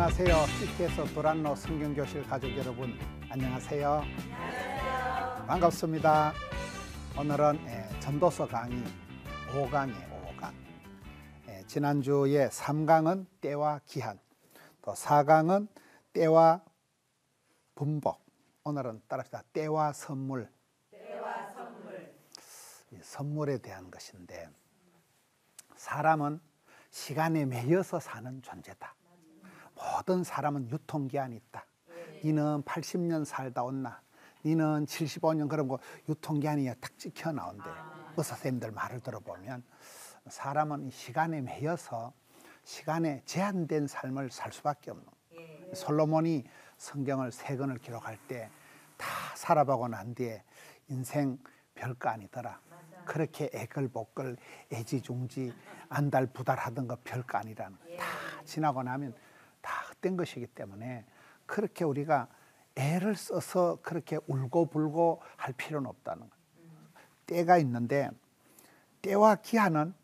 안녕하세요. CT에서 도란노 성경교실 가족 여러분, 안녕하세요. 반갑습니다. 오늘은 전도서 강의 5강이에요. 5강. 지난주에 3강은 때와 기한, 또 4강은 때와 분복, 오늘은 따라합시다. 때와 선물. 이 선물에 대한 것인데, 사람은 시간에 매여서 사는 존재다. 모든 사람은 유통기한이 있다. 니는 80년 살다 온나, 니는 75년, 그런 거 유통기한이 딱 찍혀 나온대. 의사 선생님들 말을 들어보면 사람은 시간에 매여서 시간에 제한된 삶을 살 수밖에 없는 거예요. 솔로몬이 성경을 3권을 기록할 때 다 살아보고 난 뒤에 인생 별거 아니더라. 그렇게 애걸복걸 애지중지 안달부달 하던 거 별거 아니라는 거예요. 다 지나고 나면 다 헛된 것이기 때문에 그렇게 우리가 애를 써서 그렇게 울고불고 할 필요는 없다는 거예요. 때가 있는데, 때와 기한은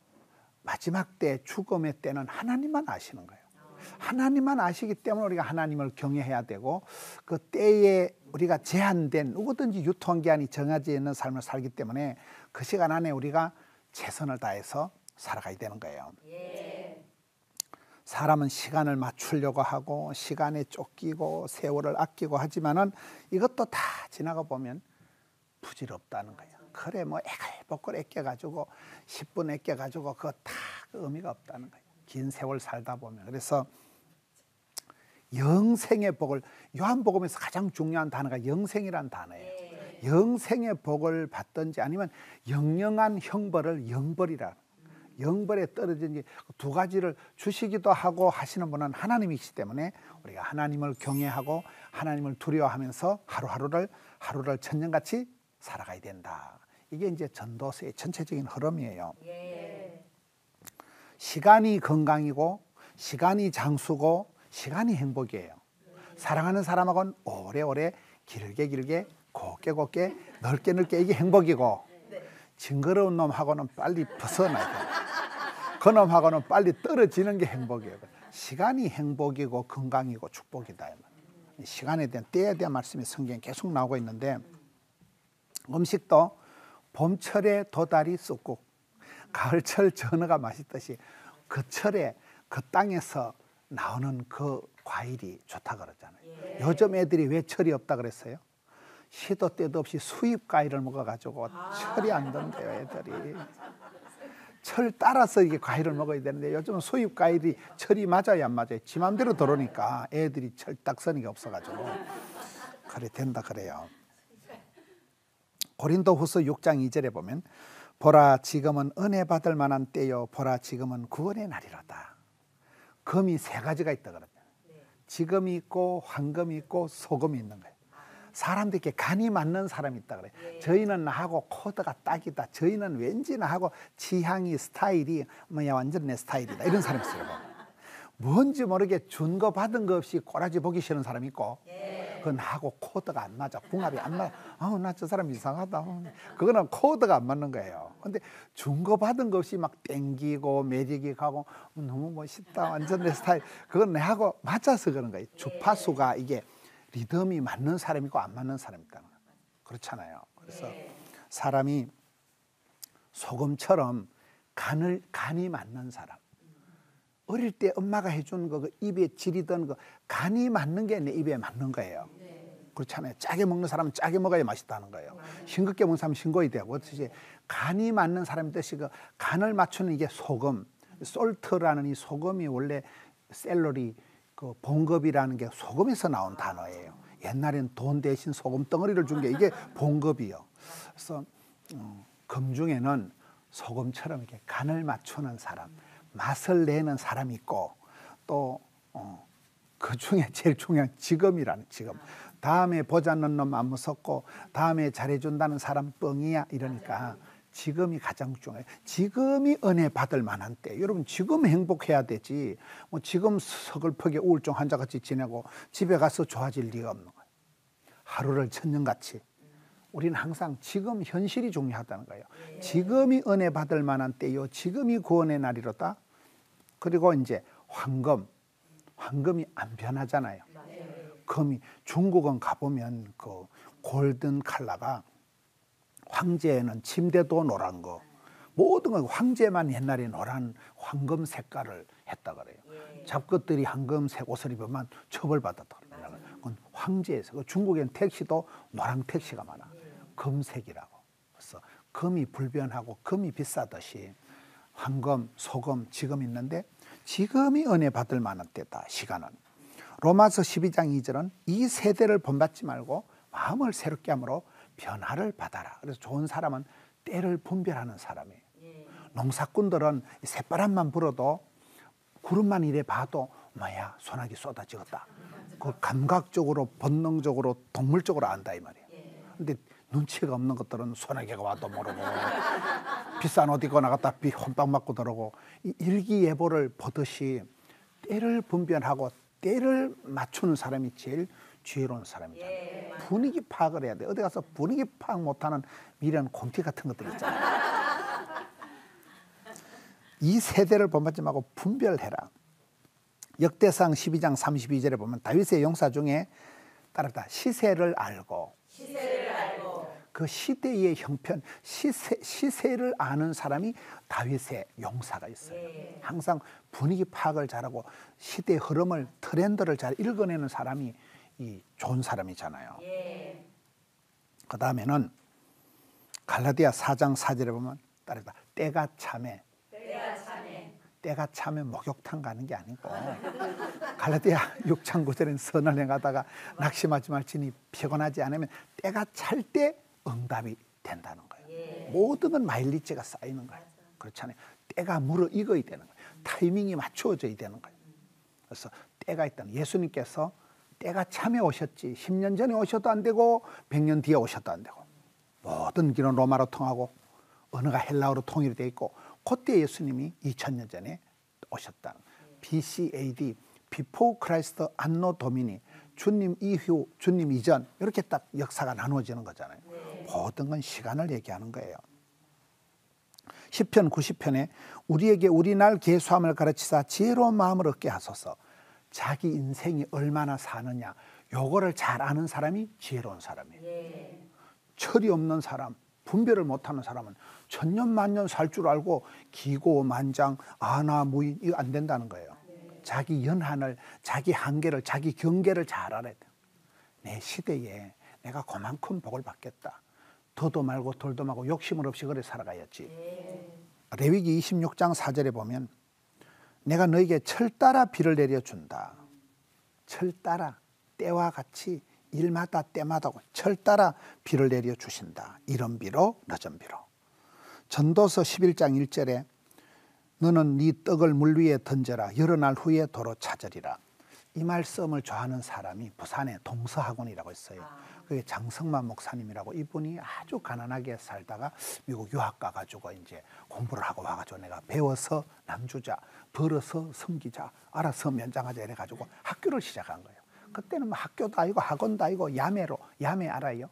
마지막 때, 죽음의 때는 하나님만 아시는 거예요. 하나님만 아시기 때문에 우리가 하나님을 경외해야 되고, 그 때에 우리가 제한된, 누구든지 유통기한이 정해져 있는 삶을 살기 때문에 그 시간 안에 우리가 최선을 다해서 살아가야 되는 거예요. 사람은 시간을 맞추려고 하고 시간에 쫓기고 세월을 아끼고 하지만은 이것도 다 지나가 보면 부질없다는 거예요. 그래 뭐 애걸복걸 아껴가지고 10분 아껴가지고 그거 다 의미가 없다는 거예요. 긴 세월 살다 보면. 그래서 영생의 복을, 요한복음에서 가장 중요한 단어가 영생이란 단어예요. 영생의 복을 받든지 아니면 영영한 형벌을 영벌이라, 영벌에 떨어진 두 가지를 주시기도 하고 하시는 분은 하나님이시기 때문에 우리가 하나님을 경외하고 하나님을 두려워하면서 하루를 천년같이 살아가야 된다. 이게 이제 전도서의 전체적인 흐름이에요. 시간이 건강이고 시간이 장수고 시간이 행복이에요. 사랑하는 사람하고는 오래오래 길게 곱게 넓게 이게 행복이고, 징그러운 놈하고는 빨리 벗어나야 돼요. 그 놈하고는 빨리 떨어지는 게 행복이에요. 시간이 행복이고 건강이고 축복이다. 시간에 대한, 때에 대한 말씀이 성경에 계속 나오고 있는데, 음식도 봄철에 도다리 쑥국, 가을철 전어가 맛있듯이 그 철에 그 땅에서 나오는 그 과일이 좋다 그러잖아요. 요즘 애들이 왜 철이 없다 그랬어요? 시도 때도 없이 수입 과일을 먹어가지고 철이 안 든대요, 애들이. 철 따라서 이게 과일을 먹어야 되는데 요즘은 수입 과일이 철이 맞아요, 안 맞아요? 지 맘대로 들어오니까 애들이 철딱서니가 없어가지고 그래 된다 그래요. 고린도후서 6장 2절에 보면, 보라 지금은 은혜 받을 만한 때요, 보라 지금은 구원의 날이로다. 금이 3가지가 있다 그러죠. 지금이 있고 황금이 있고 소금이 있는 거예요. 사람들께 간이 맞는 사람이 있다 그래요. 저희는 나하고 코드가 딱이다. 저희는 왠지 나하고 취향이 스타일이 뭐야 완전 내 스타일이다. 이런 사람이 있어요. 뭔지 모르게 준 거 받은 거 없이 꼬라지 보기 싫은 사람이 있고, 그건 나하고 코드가 안 맞아. 궁합이 안 맞아. 나 저 사람 이상하다. 그거는 코드가 안 맞는 거예요. 근데 준 거 받은 거 없이 막 땡기고 매력이 가고 너무 멋있다. 완전 내 스타일. 그건 내하고 맞아서 그런 거예요. 주파수가 이게 리듬이 맞는 사람이 있고 안 맞는 사람이 있다는 거예요. 그렇잖아요. 그래서 사람이 소금처럼 간이 맞는 사람. 어릴 때 엄마가 해준 거, 그 입에 지리던 거, 간이 맞는 게 내 입에 맞는 거예요. 그렇잖아요. 짜게 먹는 사람은 짜게 먹어야 맛있다는 거예요. 싱겁게 먹는 사람은 싱거워야 되고, 그렇듯이 간이 맞는 사람이 뜻이 그 간을 맞추는 이게 소금, 솔트라는 이 소금이 원래 샐러리, 그 봉급이라는 게 소금에서 나온 단어예요. 옛날엔 돈 대신 소금 덩어리를 준 게 이게 봉급이요. 그래서 금 중에는 소금처럼 이렇게 간을 맞추는 사람, 맛을 내는 사람이 있고, 또 그 중에 제일 중요한 지금이라는, 지금. 다음에 보자는 놈 안 무섭고 다음에 잘해준다는 사람 뻥이야 이러니까 지금이 가장 중요해요. 지금이 은혜 받을 만한 때. 여러분 지금 행복해야 되지, 뭐 지금 서글프게 우울증 환자같이 지내고 집에 가서 좋아질 리가 없는 거예요. 하루를 천년같이. 우리는 항상 지금 현실이 중요하다는 거예요. 지금이 은혜 받을 만한 때요, 지금이 구원의 날이로다. 그리고 이제 황금 황금이 안 변하잖아요. 금이 중국은 가보면 그 골든 컬러가 황제는 침대도 노란 거 모든 건 황제만 옛날에 노란 황금 색깔을 했다 그래요. 잡것들이 황금색 옷을 입으면 처벌받았다 그래요. 그건 황제에서 그 중국엔 택시도 노란 택시가 많아. 금색이라고. 그래서 금이 불변하고 금이 비싸듯이 황금, 소금 지금 있는데 지금이 은혜 받을 만한 때다. 시간은. 로마서 12장 2절은 이 세대를 본받지 말고 마음을 새롭게 함으로 변화를 받아라. 그래서 좋은 사람은 때를 분별하는 사람이에요. 농사꾼들은 새바람만 불어도 구름만 이래 봐도 뭐야 소나기 쏟아지겠다. 그 감각적으로 본능적으로 동물적으로 안다 이 말이에요. 근데 눈치가 없는 것들은 소나기가 와도 모르고 비싼 옷 입고 나갔다 비 혼빵 맞고 들어오고 일기예보를 보듯이 때를 분별하고 때를 맞추는 사람이 제일 지혜로운 사람이잖아요. 분위기 파악을 해야 돼. 어디 가서 분위기 파악 못하는 미련 곰티 같은 것들 있잖아요. 이 세대를 본받지 말고 분별해라. 역대상 12장 32절에 보면 다윗의 용사 중에 따르다 시세를 알고 그 시대의 형편 시세를 아는 사람이 다윗의 용사가 있어요. 항상 분위기 파악을 잘하고 시대의 흐름을 트렌드를 잘 읽어내는 사람이 이 좋은 사람이잖아요. 그 다음에는 갈라디아 4장 4절에 보면 따르다 때가 참에 때가 차면 목욕탕 가는 게 아니고 갈라디아 6장 9절엔 선을 행하다가 낙심하지 말지니 피곤하지 않으면 때가 찰 때 응답이 된다는 거예요. 모든 건 마일리지가 쌓이는 거예요. 그렇잖아요. 때가 무르익어야 되는 거예요. 타이밍이 맞추어져야 되는 거예요. 그래서 때가 있다는 예수님께서 때가 참에 오셨지 10년 전에 오셔도 안 되고 100년 뒤에 오셔도 안 되고 모든 길은 로마로 통하고 언어가 헬라어로 통일이 돼 있고 그때 예수님이 2000년 전에 오셨다는 BC AD Before Christ Anno Domini 주님 이후 주님 이전 이렇게 딱 역사가 나누어지는 거잖아요. 모든 건 시간을 얘기하는 거예요. 시편 90편에 우리에게 우리 날 계수함을 가르치사 지혜로운 마음을 얻게 하소서. 자기 인생이 얼마나 사느냐 요거를 잘 아는 사람이 지혜로운 사람이에요. 철이 없는 사람 분별을 못하는 사람은 천년만년 살 줄 알고 기고만장 아나무인 이거 안 된다는 거예요. 자기 연한을 자기 한계를 자기 경계를 잘 알아야 돼요. 내 시대에 내가 그만큼 복을 받겠다. 더도 말고 덜도 말고 욕심을 없이 그래 살아가야지. 레위기 26장 4절에 보면 내가 너에게 철 따라 비를 내려준다. 철 따라 때와 같이 일마다 때마다 철 따라 비를 내려주신다. 이른 비로 늦은 비로. 전도서 11장 1절에 너는 네 떡을 물 위에 던져라. 여러 날 후에 도로 찾으리라. 이 말씀을 좋아하는 사람이 부산에 동서학원이라고 있어요. 그게 장성만 목사님이라고 이분이 아주 가난하게 살다가 미국 유학 가가지고 이제 공부를 하고 와가지고 내가 배워서 남주자, 벌어서 섬기자, 알아서 면장하자 이래가지고 학교를 시작한 거예요. 그때는 뭐 학교도 아니고 학원도 아니고 야매 알아요?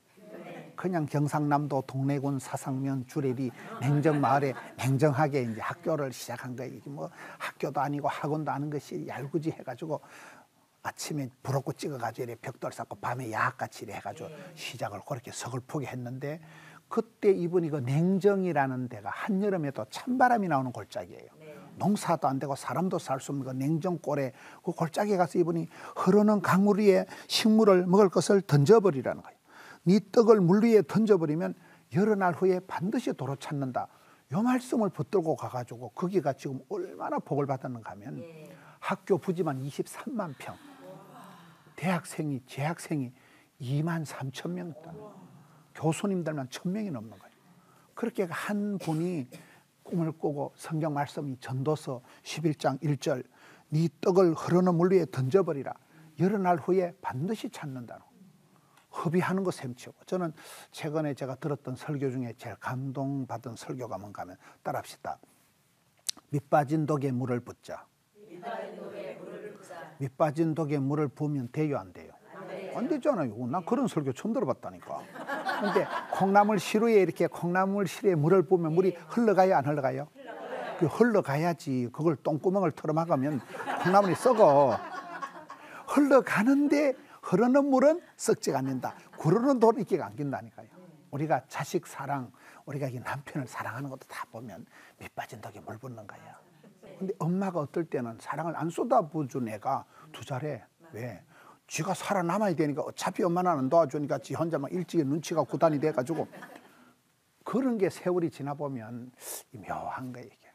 그냥 경상남도 동래군 사상면 주례리 냉정마을에 냉정하게 이제 학교를 시작한 거예요. 이게 뭐 학교도 아니고 학원도 아닌 것이 얄궂이 해가지고 아침에 불었고 찍어가지고 이래 벽돌 쌓고 밤에 야학같이 이래 해가지고 시작을 그렇게 서글프게 했는데 그때 이분이 그 냉정이라는 데가 한여름에도 찬바람이 나오는 골짜기예요. 농사도 안 되고 사람도 살 수 없는 그 냉정골에 그 골짜기에 가서 이분이 흐르는 강물 위에 식물을 먹을 것을 던져버리라는 거예요. 네 떡을 물 위에 던져버리면 여러 날 후에 반드시 도로 찾는다. 이 말씀을 붙들고 가가지고 거기가 지금 얼마나 복을 받았는가 하면 학교 부지만 23만 평, 대학생이 재학생이 2만 3천 명 있다는 거예요. 교수님들만 1000명이 넘는 거예요. 그렇게 한 분이 꿈을 꾸고 성경 말씀이 전도서 11장 1절 네 떡을 흐르는 물 위에 던져버리라. 여러 날 후에 반드시 찾는다는 거예요. 허비하는 거 셈치고. 저는 최근에 제가 들었던 설교 중에 제일 감동받은 설교가 뭔가 하면 따라합시다. 밑빠진 독에 물을 붓자. 밑빠진 독에 물을 부으면 돼요 안 돼요? 안 되잖아요. 난 그런 설교 처음 들어봤다니까. 근데 콩나물 시루에 이렇게 콩나물 시루에 물을 부으면 물이 흘러가요 안 흘러가요? 그 흘러가야지. 그걸 똥구멍을 털어막으면 콩나물이 썩어. 흘러가는데 흐르는 물은 썩지가 않는다. 구르는 돌은 이끼가 안 낀다니까요. 우리가 자식 사랑, 우리가 이 남편을 사랑하는 것도 다 보면 밑 빠진 덕에 물 붓는 거야. 근데 엄마가 어떨 때는 사랑을 안 쏟아부어준 애가 두 잘해. 왜? 쥐가 살아남아야 되니까 어차피 엄마는 안 도와주니까 지 혼자만 일찍이 눈치가 구단이 돼가지고 그런 게 세월이 지나보면 묘한 거예요, 이게.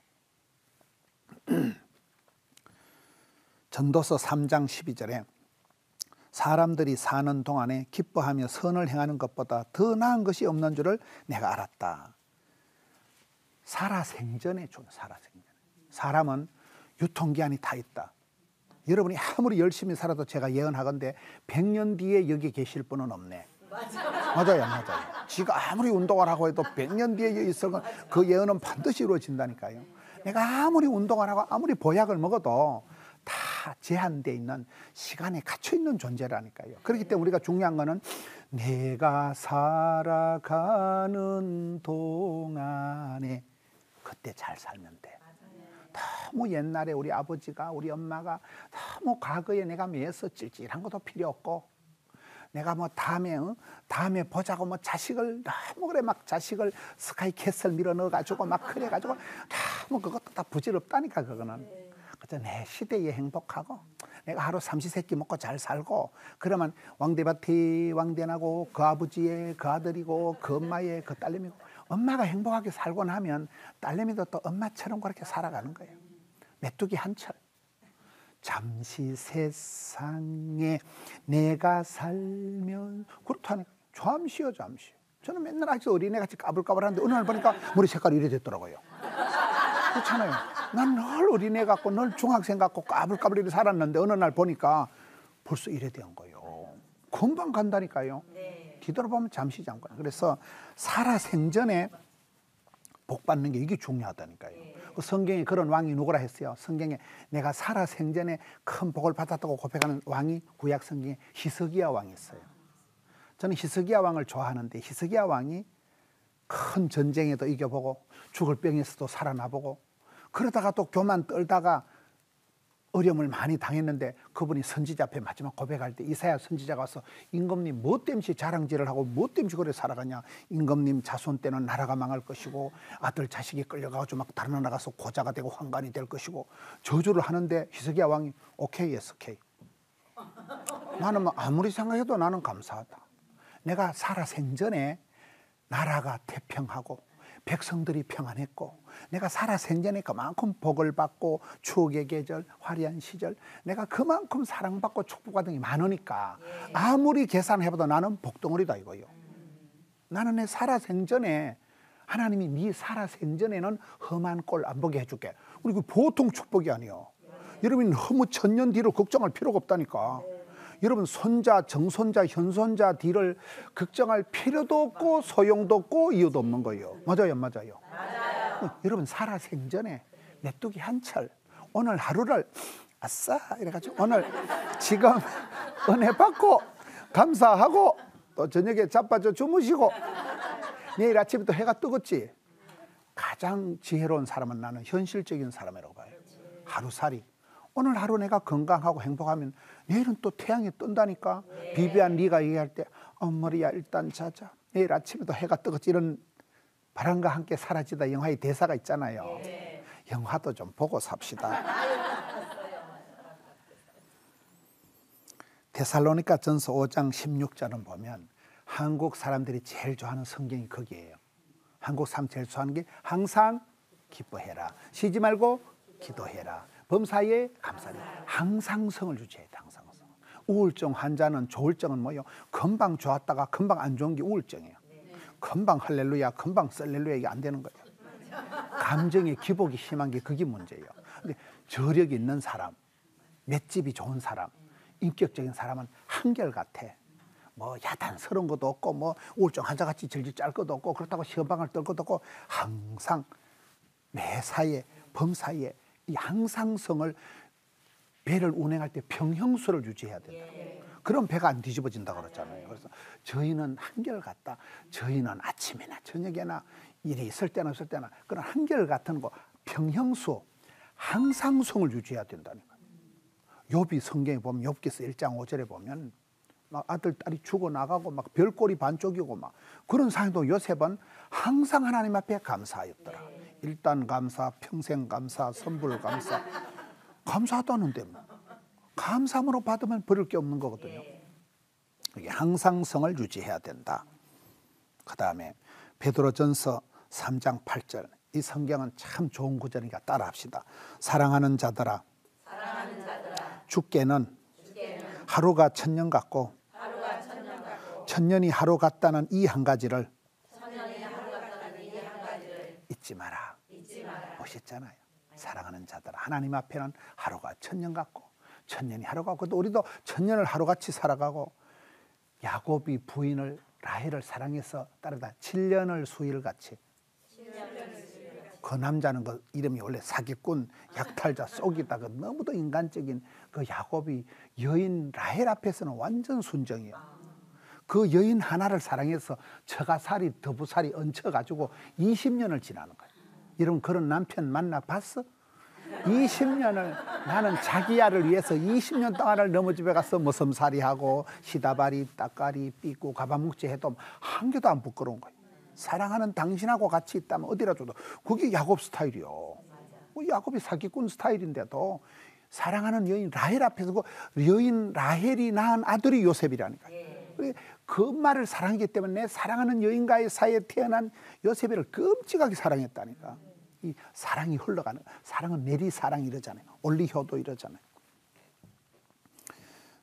전도서 3장 12절에 사람들이 사는 동안에 기뻐하며 선을 행하는 것보다 더 나은 것이 없는 줄을 내가 알았다. 살아생전에 준 살아생전. 사람은 유통기한이 다 있다. 여러분이 아무리 열심히 살아도 제가 예언하건대 100년 뒤에 여기 계실 분은 없네. 맞아요. 지가 아무리 운동을 하고 해도 100년 뒤에 여기 있을 건 그 예언은 반드시 이루어진다니까요. 내가 아무리 운동을 하고 아무리 보약을 먹어도 다 제한되어 있는 시간에 갇혀 있는 존재라니까요. 그렇기 때문에 우리가 중요한 거는 내가 살아가는 동안에 그때 잘 살면 돼. 너무 옛날에 우리 아버지가 우리 엄마가 너무 과거에 내가 매서 찔찔한 것도 필요 없고 내가 뭐 다음에 보자고 뭐 자식을 너무 그래 막 자식을 스카이 캐슬 밀어 넣어가지고 막 그래가지고 너무 그것도 다 부질없다니까 그거는. 그래서 내 시대에 행복하고 내가 하루 삼시세끼 먹고 잘 살고 그러면 왕대밭이 왕대나고 그 아버지의 그 아들이고 그 엄마의 그 딸내미고 엄마가 행복하게 살고 나면 딸내미도 또 엄마처럼 그렇게 살아가는 거예요. 메뚜기 한철. 잠시 세상에 내가 살면 그렇다니까. 잠시요 잠시. 저는 맨날 아직도 어린애같이 까불까불하는데 어느 날 보니까 머리 색깔이 이래 됐더라고요. 그렇잖아요. 난 늘 어린애 같고 늘 중학생 같고 까불까불 이렇게 살았는데 어느 날 보니까 벌써 이래 된 거예요. 금방 간다니까요. 뒤돌아보면 잠시 잠깐. 그래서 살아생전에 복 받는 게 이게 중요하다니까요. 그 성경에 그런 왕이 누구라 했어요? 성경에 내가 살아생전에 큰 복을 받았다고 고백하는 왕이 구약 성경에 히스기야 왕이 있어요. 저는 히스기야 왕을 좋아하는데 히스기야 왕이 큰 전쟁에도 이겨보고 죽을 병에서도 살아나보고 그러다가 또 교만 떨다가 어려움을 많이 당했는데 그분이 선지자 앞에 마지막 고백할 때 이사야 선지자가 와서 임금님 뭐 때문에 자랑질을 하고 뭐 때문에 그래 살아가냐. 임금님 자손 때는 나라가 망할 것이고 아들 자식이 끌려가서 막 다른 나라 가서 고자가 되고 황관이 될 것이고 저주를 하는데 히스기야 왕이 오케이 예스 오케이. 나는 뭐 아무리 생각해도 나는 감사하다. 내가 살아생전에 나라가 태평하고 백성들이 평안했고 내가 살아생전에 그만큼 복을 받고 추억의 계절 화려한 시절 내가 그만큼 사랑받고 축복받은 게 많으니까 아무리 계산해봐도 나는 복덩어리다 이거요. 나는 내 살아생전에 하나님이 네 살아생전에는 험한 꼴 안 보게 해줄게. 우리 그 보통 축복이 아니에요. 여러분이 너무 천년 뒤로 걱정할 필요가 없다니까. 여러분 손자, 정손자, 현손자 뒤를 걱정할 필요도 없고 소용도 없고 이유도 없는 거예요. 맞아요, 맞아요. 여러분 살아생전에 메뚜기 한철 오늘 하루를 아싸 이래가지고 오늘 지금 은혜 받고 감사하고 또 저녁에 자빠져 주무시고 내일 아침부터 해가 뜨겠지. 가장 지혜로운 사람은 나는 현실적인 사람이라고 봐요. 하루살이. 오늘 하루 내가 건강하고 행복하면 내일은 또 태양이 뜬다니까. 비비안 리가 얘기할 때 머리야 일단 자자. 내일 아침에도 해가 뜨겠지. 이런 바람과 함께 사라지다 영화의 대사가 있잖아요. 영화도 좀 보고 삽시다. 데살로니가 전서 5장 16절은 보면 한국 사람들이 제일 좋아하는 성경이 거기에요. 한국 사람 제일 좋아하는 게 항상 기뻐해라. 쉬지 말고 기도해라. 범사에 감사해. 항상성을 유지해야 돼. 항상성. 우울증 환자는 조울증은 뭐예요? 금방 좋았다가 금방 안 좋은 게 우울증이에요. 금방 할렐루야, 금방 셀렐루야 이게 안 되는 거예요. 감정의 기복이 심한 게 그게 문제예요. 근데 저력이 있는 사람, 맷집이 좋은 사람, 인격적인 사람은 한결같아. 뭐 야단스러운 것도 없고 뭐 우울증 환자같이 질질 짤 것도 없고 그렇다고 시험방을 떨 것도 없고 항상 매사에 범사에 이 항상성을 배를 운행할 때 평형수를 유지해야 된다. 그럼 배가 안 뒤집어진다고 그랬잖아요. 그래서 저희는 한결같다. 저희는 아침이나 저녁이나 일이 있을 때나 없을 때나 그런 한결같은 거 평형수 항상성을 유지해야 된다니까. 욥이 성경에 보면 욥기서 1장 5절에 보면 막 아들 딸이 죽어나가고 막 별꼴이 반쪽이고 막 그런 상황도 요셉은 항상 하나님 앞에 감사하였더라. 일단 감사, 평생 감사, 선불 감사. 감사하다는데 뭐. 감사함으로 받으면 버릴 게 없는 거거든요. 이게 항상성을 유지해야 된다. 그 다음에 베드로전서 3장 8절. 이 성경은 참 좋은 구절이니까 따라합시다. 사랑하는 자들아, 주께는 하루가 천년 같고 천년이 하루 같다는 이 한 가지를 잊지 마라. 멋있잖아요. 사랑하는 자들아, 하나님 앞에는 하루가 천년 같고 천년이 하루 같고 또 우리도 천년을 하루같이 살아가고 야곱이 부인을 라헬을 사랑해서 따르다 7년을 수일같이. 그 남자는 그 이름이 원래 사기꾼, 약탈자, 속이다. 그 너무도 인간적인 그 야곱이 여인 라헬 앞에서는 완전 순정이에요. 그 여인 하나를 사랑해서 처가살이 더부살이 얹혀가지고 20년을 지나는 거예요. 여러분 그런 남편 만나봤어? 20년을 나는 자기야를 위해서 20년 동안을 너무 집에 가서 머슴살이하고 시다바리, 따까리, 삐고, 가방묵지 해도 한 개도 안 부끄러운 거예요. 사랑하는 당신하고 같이 있다면 어디라 줘도 그게 야곱 스타일이요. 야곱이 사기꾼 스타일인데도 사랑하는 여인 라헬 앞에서 그 여인 라헬이 낳은 아들이 요셉이라니까요. 그 말을 사랑하기 때문에 사랑하는 여인과의 사이에 태어난 요셉을 끔찍하게 사랑했다니까. 이 사랑이 흘러가는, 사랑은 내리사랑 이러잖아요. 올리효도 이러잖아요.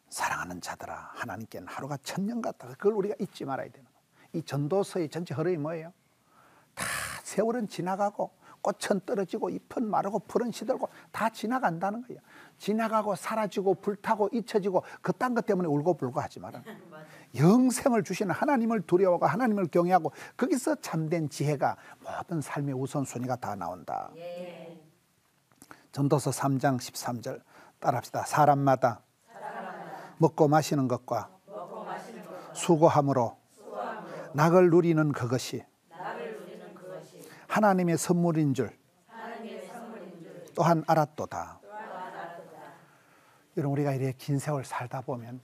사랑하는 자들아, 하나님께는 하루가 천년 같다. 그걸 우리가 잊지 말아야 되는 거예요. 이 전도서의 전체 흐름이 뭐예요? 다 세월은 지나가고 꽃은 떨어지고 잎은 마르고 풀은 시들고 다 지나간다는 거예요. 지나가고 사라지고 불타고 잊혀지고 그딴 것 때문에 울고불고 하지 마라. 영생을 주시는 하나님을 두려워하고 하나님을 경외하고 거기서 참된 지혜가 모든 삶의 우선순위가 다 나온다. 전도서 3장 13절 따라합시다. 사람마다 먹고 마시는 것과 수고함으로 낙을 누리는 그것이 하나님의 선물인 줄 또한 알았도다. 여러분 우리가 이렇게 긴 세월 살다 보면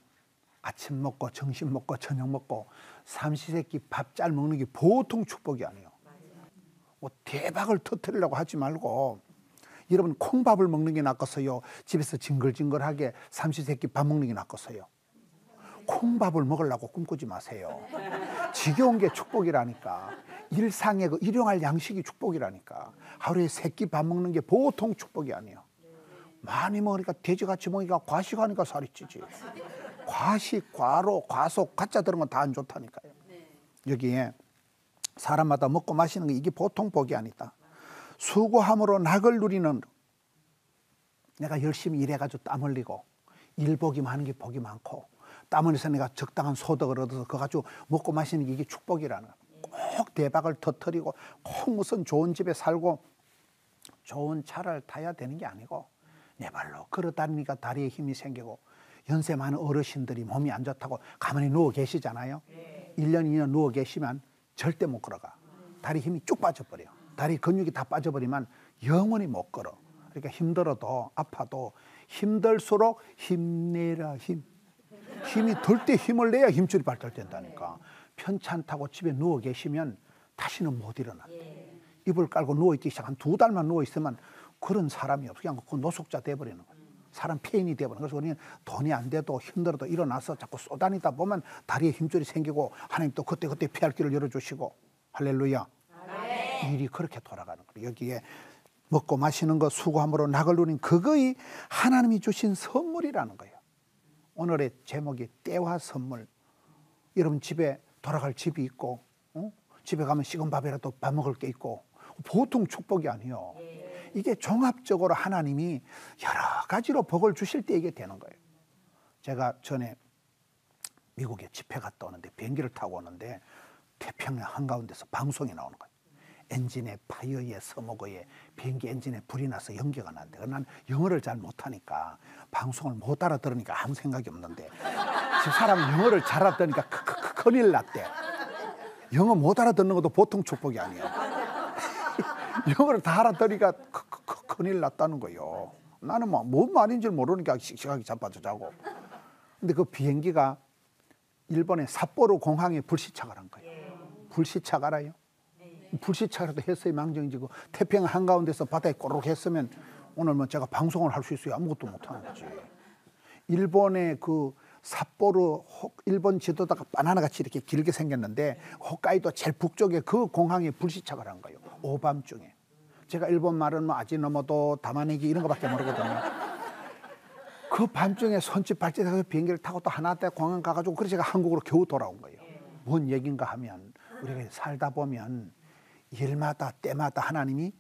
아침 먹고 점심 먹고 저녁 먹고 삼시세끼 밥 잘 먹는 게 보통 축복이 아니에요. 뭐 대박을 터뜨리려고 하지 말고 여러분 콩밥을 먹는 게 낫겠어요? 집에서 징글징글하게 삼시세끼 밥 먹는 게 낫겠어요? 콩밥을 먹으려고 꿈꾸지 마세요. 지겨운 게 축복이라니까. 일상의 그 일용할 양식이 축복이라니까. 하루에 3끼 밥 먹는 게 보통 축복이 아니에요. 많이 먹으니까 돼지같이 먹으니까 과식하니까 살이 찌지. 과식, 과로, 과속, 가짜 들은 건 다 안 좋다니까요. 여기에 사람마다 먹고 마시는 게 이게 보통 복이 아니다. 수고함으로 낙을 누리는, 내가 열심히 일해가지고 땀 흘리고 일복이 많은 게 복이 많고 땀 흘려서 내가 적당한 소득을 얻어서 그거 가지고 먹고 마시는 게 이게 축복이라는 거예요. 꼭 대박을 터뜨리고 꼭 무슨 좋은 집에 살고 좋은 차를 타야 되는 게 아니고 내 발로 걸어다니니까 다리에 힘이 생기고 연세 많은 어르신들이 몸이 안 좋다고 가만히 누워 계시잖아요. 1년, 2년 누워 계시면 절대 못 걸어가. 다리 힘이 쭉 빠져버려요. 다리 근육이 다 빠져버리면 영원히 못 걸어. 그러니까 힘들어도 아파도 힘들수록 힘내라 힘. 힘이 들 때 힘을 내야 힘줄이 발달된다니까. 편찮다고 집에 누워 계시면 다시는 못 일어나. 이불 깔고 누워있기 시작 한 2달만 누워있으면 그런 사람이 없어. 그냥 그 노숙자 돼버리는 거야. 사람 폐인이 돼버리는 거야. 그래서 우리는 돈이 안 돼도 힘들어도 일어나서 자꾸 쏘다니다 보면 다리에 힘줄이 생기고 하나님 또 그때그때 피할 길을 열어주시고 할렐루야. 일이 그렇게 돌아가는 거예요. 여기에 먹고 마시는 거 수고함으로 낙을 누린 그거이 하나님이 주신 선물이라는 거예요. 오늘의 제목이 때와 선물. 여러분 집에 돌아갈 집이 있고 집에 가면 식은 밥이라도 밥 먹을 게 있고 보통 축복이 아니에요. 이게 종합적으로 하나님이 여러 가지로 복을 주실 때 이게 되는 거예요. 제가 전에 미국에 집회 갔다 오는데 비행기를 타고 오는데 태평양 한가운데서 방송이 나오는 거예요. 엔진의 파이어에 서먹어에 비행기 엔진에 불이 나서 연기가 난대. 난 영어를 잘 못하니까 방송을 못 알아들으니까 아무 생각이 없는데 집사람 영어를 잘 알아듣으니까 큰일 났대. 영어 못 알아듣는 것도 보통 축복이 아니에요. 영어를 다 알아들으니까 큰일 났다는 거예요. 나는 뭔 말인지 모르니까 씩씩하게 자빠져 자고. 근데 그 비행기가 일본의 삿포로 공항에 불시착을 한 거예요. 불시착 알아요? 불시착이라도 했어야 망정이지고 태평양 한가운데서 바다에 꼬르륵 했으면 오늘 뭐 제가 방송을 할 수 있어요. 아무것도 못하는 거지. 일본의 그 삿포로 일본 지도다가 바나나같이 이렇게 길게 생겼는데 홋카이도 제일 북쪽에 그 공항에 불시착을 한 거예요. 오밤중에. 제가 일본 말은 뭐 아지노모도 다마네기 이런 거밖에 모르거든요. 그 밤중에 손짓 발짓해서 비행기를 타고 또 하나대 공항 가가지고 그래서 제가 한국으로 겨우 돌아온 거예요. 뭔 얘기인가 하면 우리가 살다 보면 일마다 때마다 하나님이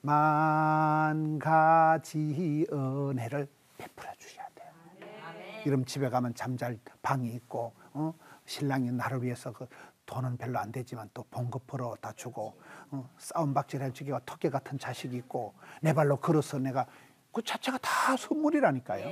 만 가지 은혜를 베풀어 주셔야 돼요. 이러면 집에 가면 잠잘 방이 있고 신랑이 나를 위해서 그 돈은 별로 안 되지만 또 봉급으로 다 주고 싸움박질할 적이와 토끼 같은 자식이 있고 내 발로 걸어서 내가 그 자체가 다 선물이라니까요.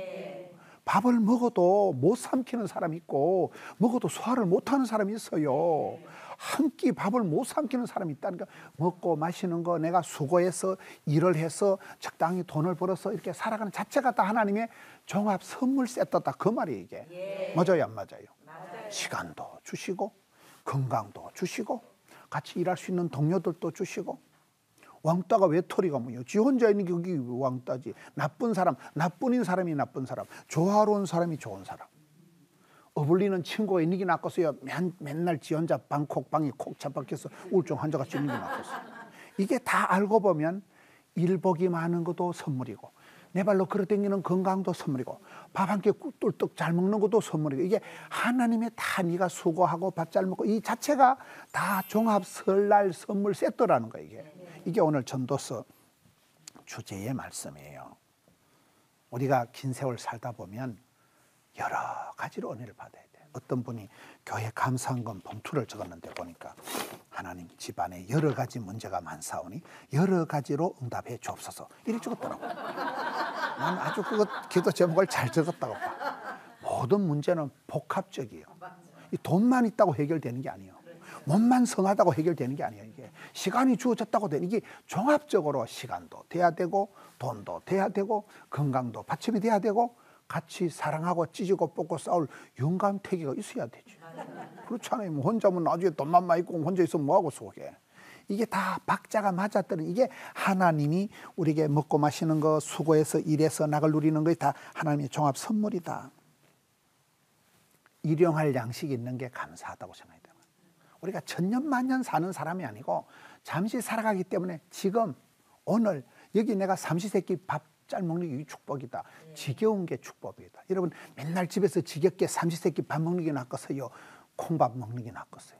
밥을 먹어도 못 삼키는 사람이 있고 먹어도 소화를 못하는 사람이 있어요. 한 끼 밥을 못 삼키는 사람이 있다니까. 먹고 마시는 거 내가 수고해서 일을 해서 적당히 돈을 벌어서 이렇게 살아가는 자체가 다 하나님의 종합 선물 세트다 그 말이에요 이게. 맞아요 안 맞아요? 시간도 주시고 건강도 주시고 같이 일할 수 있는 동료들도 주시고. 왕따가 외톨이가 뭐예요? 지 혼자 있는 게 그게 왕따지. 나쁜 사람, 나쁜인 사람이 나쁜 사람, 조화로운 사람이 좋은 사람. 어울리는 친구가 있는 게 낫겠어요? 맨날 지 혼자 방콕방이 콕 잡박혀서 우울증 환자가 있는 게 낫겠어요? 이게 다 알고 보면 일복이 많은 것도 선물이고 내 발로 걸어다니는 건강도 선물이고 밥 한 끼 꿀떡 잘 먹는 것도 선물이고 이게 하나님의 다 네가 수고하고 밥 잘 먹고 이 자체가 다 종합 설날 선물 세트라는 거예요 이게. 이게 오늘 전도서 주제의 말씀이에요. 우리가 긴 세월 살다 보면 여러 가지로 은혜를 받아야 돼. 어떤 분이 교회 감사헌금 봉투를 적었는데 보니까 하나님 집안에 여러 가지 문제가 많사오니 여러 가지로 응답해 주옵소서 이렇게 적었더라고. 난 아주 그거 기도 제목을 잘 적었다고 봐. 모든 문제는 복합적이에요. 이 돈만 있다고 해결되는 게 아니에요. 몸만 성하다고 해결되는 게 아니에요. 이게 시간이 주어졌다고 되는 이게 종합적으로 시간도 돼야 되고 돈도 돼야 되고 건강도 받침이 돼야 되고 같이 사랑하고 찢고 뽑고 싸울 용감태기가 있어야 되지. 그렇잖아요. 뭐 혼자면 나중에 돈만 많이 있고 혼자 있으면 뭐하고 속에. 이게 다 박자가 맞았더니 이게 하나님이 우리에게 먹고 마시는 거 수고해서 일해서 낙을 누리는 거 다 하나님의 종합 선물이다. 일용할 양식이 있는 게 감사하다고 생각해요. 우리가 천년만년 사는 사람이 아니고 잠시 살아가기 때문에 지금 오늘 여기 내가 삼시세끼 밥 잘 먹는 게 축복이다. 지겨운 게 축복이다. 여러분 맨날 집에서 지겹게 삼시세끼 밥 먹는 게 낫겠어요? 콩밥 먹는 게 낫겠어요?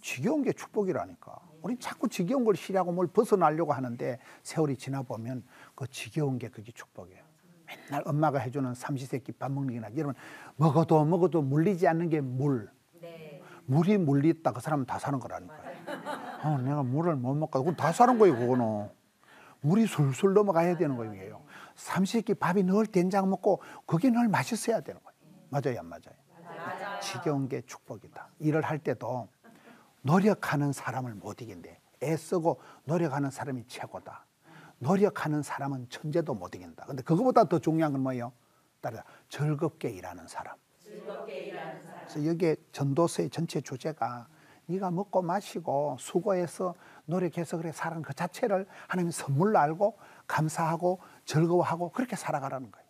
지겨운 게 축복이라니까. 우리 자꾸 지겨운 걸 싫어하고 뭘 벗어나려고 하는데 세월이 지나보면 그 지겨운 게 그게 축복이에요. 맨날 엄마가 해주는 삼시세끼 밥 먹는 게 낫지. 여러분 먹어도 물리지 않는 게 물. 물이 물리있다 그 사람은 다 사는 거라니까요. 내가 물을 못 먹고 그건 다 사는 거예요 그거는. 물이 술술 넘어가야 되는 거예요. 삼시세끼 밥이 늘 된장 먹고 그게 늘 맛있어야 되는 거예요. 맞아요 안 맞아요? 지겨운 게 축복이다. 일을 할 때도 노력하는 사람을 못 이긴대. 애쓰고 노력하는 사람이 최고다. 노력하는 사람은 천재도 못 이긴다. 근데 그거보다 더 중요한 건 뭐예요? 따라 즐겁게 일하는 사람. 그래서 여기에 전도서의 전체 주제가 네가 먹고 마시고 수고해서 노력해서 그래 살아가는 그 자체를 하나님 선물로 알고 감사하고 즐거워하고 그렇게 살아가라는 거예요.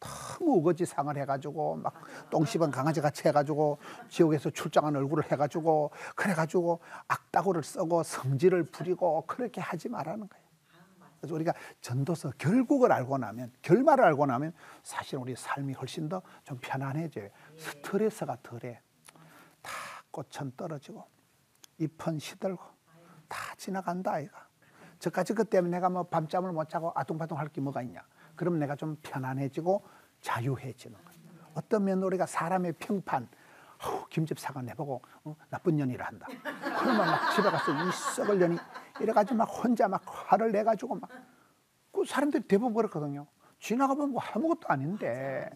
너무 우거지상을 해가지고 막 똥 씹은 강아지 같이 해가지고 지옥에서 출장한 얼굴을 해가지고 그래가지고 악다구를 쓰고 성질을 부리고 그렇게 하지 말라는 거예요. 그래서 우리가 전도서 결국을 알고 나면 결말을 알고 나면 사실 우리 삶이 훨씬 더 좀 편안해져요. 스트레스가 덜해. 다 꽃은 떨어지고 잎은 시들고 다 지나간다 아이가. 저까지 그 때문에 내가 뭐 밤잠을 못 자고 아둥바둥 할 게 뭐가 있냐. 그럼 내가 좀 편안해지고 자유해지는 거예요. 어떤 면으로 우리가 사람의 평판 김집 사과 내보고 나쁜 년이라 한다. 그러면 막 집에 가서 이 썩을 년이 이래가지고 막 혼자 막 화를 내가지고 막 그 사람들이 대부분 그렇거든요. 지나가보면 뭐 아무것도 아닌데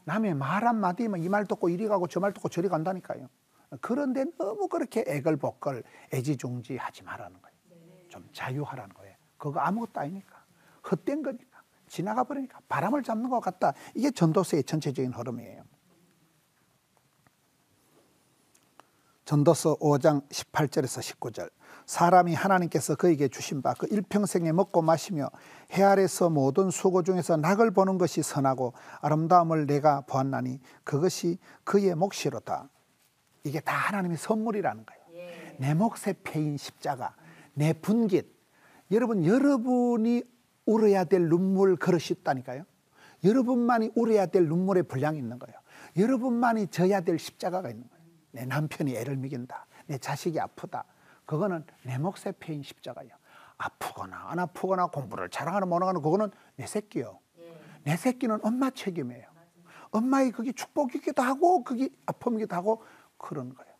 남의 말 한마디 이 말 듣고 이리 가고 저 말 듣고 저리 간다니까요. 그런데 너무 그렇게 애걸복걸 애지중지 하지 말라는 거예요. 좀 자유하라는 거예요. 그거 아무것도 아니니까 헛된 거니까 지나가 버리니까 바람을 잡는 것 같다. 이게 전도서의 전체적인 흐름이에요. 전도서 5장 18절에서 19절. 사람이 하나님께서 그에게 주신 바 그 일평생에 먹고 마시며 해 아래서 모든 수고 중에서 낙을 보는 것이 선하고 아름다움을 내가 보았나니 그것이 그의 몫이로다. 이게 다 하나님의 선물이라는 거예요. 내 몫의 패인 십자가, 내 분깃. 여러분이 울어야 될 눈물 그릇이 있다니까요. 여러분만이 울어야 될 눈물의 분량이 있는 거예요. 여러분만이 져야 될 십자가가 있는 거예요. 내 남편이 애를 먹인다. 내 자식이 아프다. 그거는 내 몫의 패인 십자가예요. 아프거나 안 아프거나 공부를 잘하거나 못하거나 그거는 내 새끼요. 내 새끼는 엄마 책임이에요. 엄마의 그게 축복이기도 하고 그게 아픔이기도 하고 그런 거예요.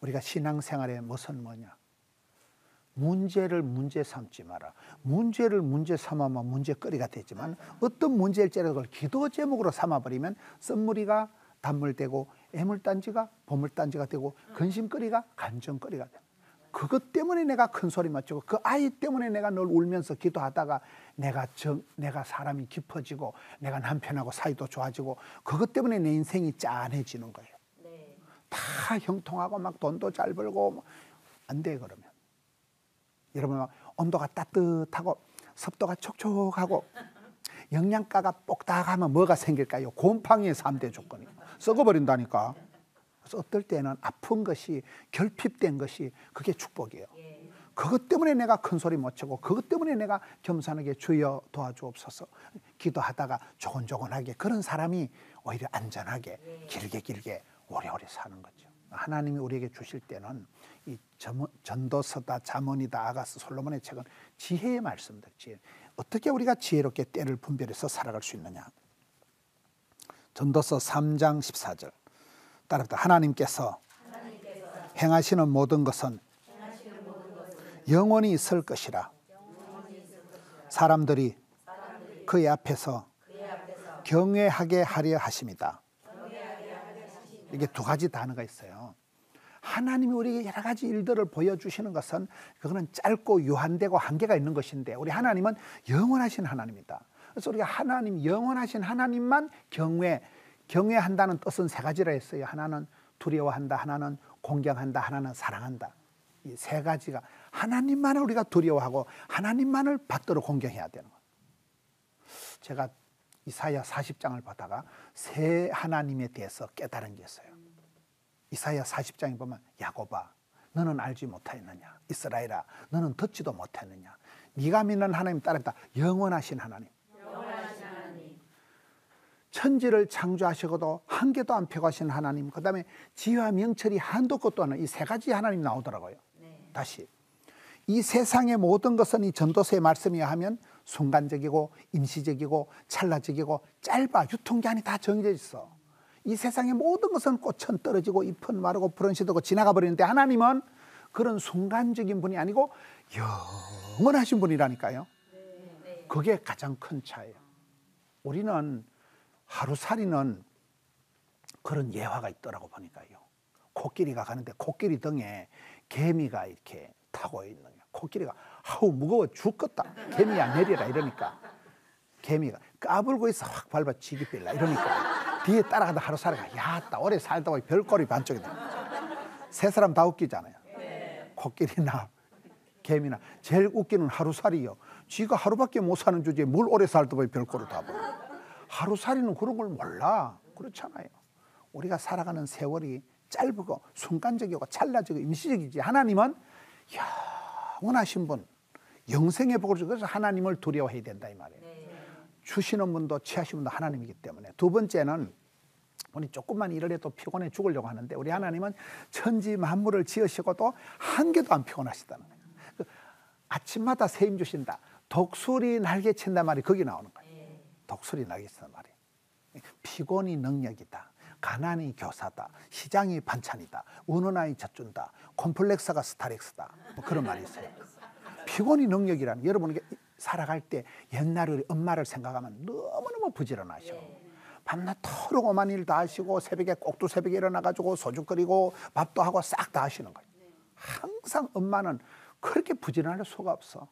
우리가 신앙생활의 무슨 뭐냐. 문제를 문제 삼지 마라. 문제를 문제 삼으면 문제거리가 되지만 어떤 문제일지라도 그걸 기도 제목으로 삼아버리면 썸무리가 단물되고 애물단지가 보물단지가 되고 근심거리가 간정거리가 돼요. 그것 때문에 내가 큰 소리 맞추고 그 아이 때문에 내가 늘 울면서 기도하다가 내가 사람이 깊어지고 내가 남편하고 사이도 좋아지고 그것 때문에 내 인생이 짠해지는 거예요. 네. 다 형통하고 막 돈도 잘 벌고 안 돼 그러면. 여러분 온도가 따뜻하고 습도가 촉촉하고 영양가가 똑딱하면 뭐가 생길까요? 곰팡이의 3대 조건이 썩어버린다니까. 그래서 어떨 때는 아픈 것이 결핍된 것이 그게 축복이에요. 그것 때문에 내가 큰 소리 못 치고 그것 때문에 내가 겸손하게 주여 도와주옵소서 기도하다가 조곤조곤하게 그런 사람이 오히려 안전하게 길게 오래오래 사는 거죠. 하나님이 우리에게 주실 때는 이 전도서다 잠언이다 아가스 솔로몬의 책은 지혜의 말씀들. 지혜. 어떻게 우리가 지혜롭게 때를 분별해서 살아갈 수 있느냐. 전도서 3장 14절 따라합니다. 하나님께서 행하시는 모든 것은 영원히 있을 것이라. 사람들이 그의 앞에서 경외하게 하려 하심이다. 이게 두 가지 단어가 있어요. 하나님이 우리에게 여러 가지 일들을 보여주시는 것은 그거는 짧고 유한되고 한계가 있는 것인데 우리 하나님은 영원하신 하나님이다. 그래서 우리가 하나님 영원하신 하나님만 경외한다는 뜻은 세 가지라 했어요. 하나는 두려워한다, 하나는 공경한다, 하나는 사랑한다. 이 세 가지가 하나님만을 우리가 두려워하고 하나님만을 받들어 공경해야 되는 거예요. 제가 이사야 40장을 보다가 새 하나님에 대해서 깨달은 게 있어요. 이사야 40장에 보면 야곱아 너는 알지 못하였느냐, 이스라엘아 너는 듣지도 못했느냐, 네가 믿는 하나님 따르다 영원하신 하나님. 천지를 창조하시고도 한 개도 안 펴가신 하나님, 그 다음에 지혜와 명철이 한도 끝도 없는 이 세 가지 하나님 나오더라고요. 다시 이 세상의 모든 것은 이 전도서의 말씀이야 하면 순간적이고 임시적이고 찰나적이고 짧아 유통기한이 다 정해져 있어. 이 세상의 모든 것은 꽃은 떨어지고 잎은 마르고 풀은 시들고 지나가 버리는데 하나님은 그런 순간적인 분이 아니고 영원하신 분이라니까요. 그게 가장 큰 차이예요. 우리는 하루살이는 그런 예화가 있더라고 보니까요. 코끼리가 가는데 코끼리 등에 개미가 이렇게 타고 있는 거예요. 코끼리가 아우 무거워 죽겠다. 개미야 내려라 이러니까 개미가 까불고 있어 확 밟아 지기 빌라 이러니까 뒤에 따라가다 하루살이가 야따 오래 살다 보니 별꼴이 반쪽이 돼. 세 사람 다 웃기잖아요. 코끼리나 개미나 제일 웃기는 하루살이요. 지가 하루밖에 못 사는 주제에 뭘 오래 살다 보니 별꼴을 다 보여. 하루살이는 그런 걸 몰라. 그렇잖아요. 우리가 살아가는 세월이 짧고 순간적이고 찰나적이고 임시적이지 하나님은 영원하신 분, 영생의 복을 주고 그래서 하나님을 두려워해야 된다 이 말이에요. 주시는 분도 취하시는 분도 하나님이기 때문에. 두 번째는 우리 조금만 일을 해도 피곤해 죽으려고 하는데 우리 하나님은 천지 만물을 지으시고도 한 개도 안 피곤하시다는 거예요. 아침마다 새 힘 주신다. 독수리 날개 친단 말이 거기 나오는 거예요. 독수리 날개 친단 말이. 피곤이 능력이다. 가난이 교사다. 시장이 반찬이다. 우는 아이 젖준다. 콤플렉스가 스타렉스다. 뭐 그런 말이 있어요. 피곤이 능력이라는 여러분 이게 살아갈 때 옛날 우리 엄마를 생각하면 너무너무 부지런하셔. 밤낮토록 오만 일 다 하시고 새벽에 꼭두 새벽에 일어나가지고 소주 끓이고 밥도 하고 싹 다 하시는 거예요. 항상 엄마는 그렇게 부지런할 수가 없어.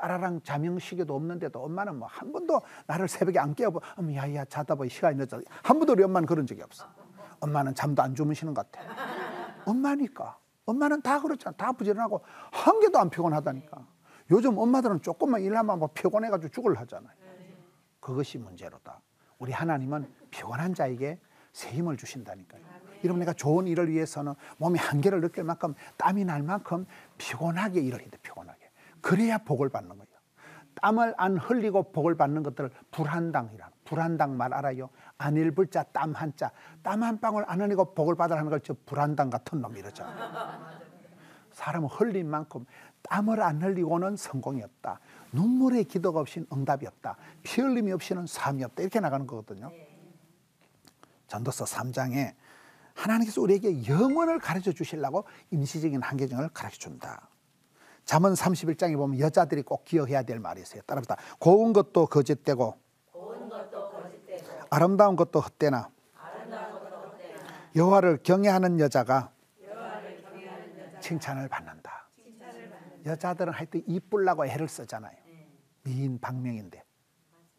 딸아랑 자명시계도 없는데도 엄마는 뭐 한 번도 나를 새벽에 안 깨워보. 야야 자다 보니 시간이 늦어. 한 번도 우리 엄마는 그런 적이 없어. 엄마는 잠도 안 주무시는 것 같아. 엄마니까. 엄마는 다 그렇잖아. 다 부지런하고 한 개도 안 피곤하다니까. 요즘 엄마들은 조금만 일하면 뭐 피곤해가지고 죽을 하잖아요. 그것이 문제로다. 우리 하나님은 피곤한 자에게 새 힘을 주신다니까요. 여러분, 내가 좋은 일을 위해서는 몸이 한계를 느낄 만큼 땀이 날 만큼 피곤하게 일을 해야 돼. 피곤하게. 그래야 복을 받는 거예요. 땀을 안 흘리고 복을 받는 것들을 불한당이라. 불한당 말 알아요? 안 읽을 자, 땀 한 자. 땀 한 방울 안 흘리고 복을 받으라는 걸 저 불한당 같은 놈 이러잖아요. 사람은 흘린 만큼 땀을 안 흘리고는 성공이 없다. 눈물의 기도가 없이는 응답이 없다. 피 흘림이 없이는 삶이 없다. 이렇게 나가는 거거든요. 전도서 3장에 하나님께서 우리에게 영원을 가르쳐 주시려고 임시적인 한계정을 가르쳐 준다. 잠언 31장에 보면 여자들이 꼭 기억해야 될 말이 있어요. 따라합시다. 고운 것도 거짓되고 아름다운 것도 헛되나 여호와를 경외하는 여자가 칭찬을 받는다. 여자들은 하여튼 이쁘려고 애를 쓰잖아요. 미인 박명인데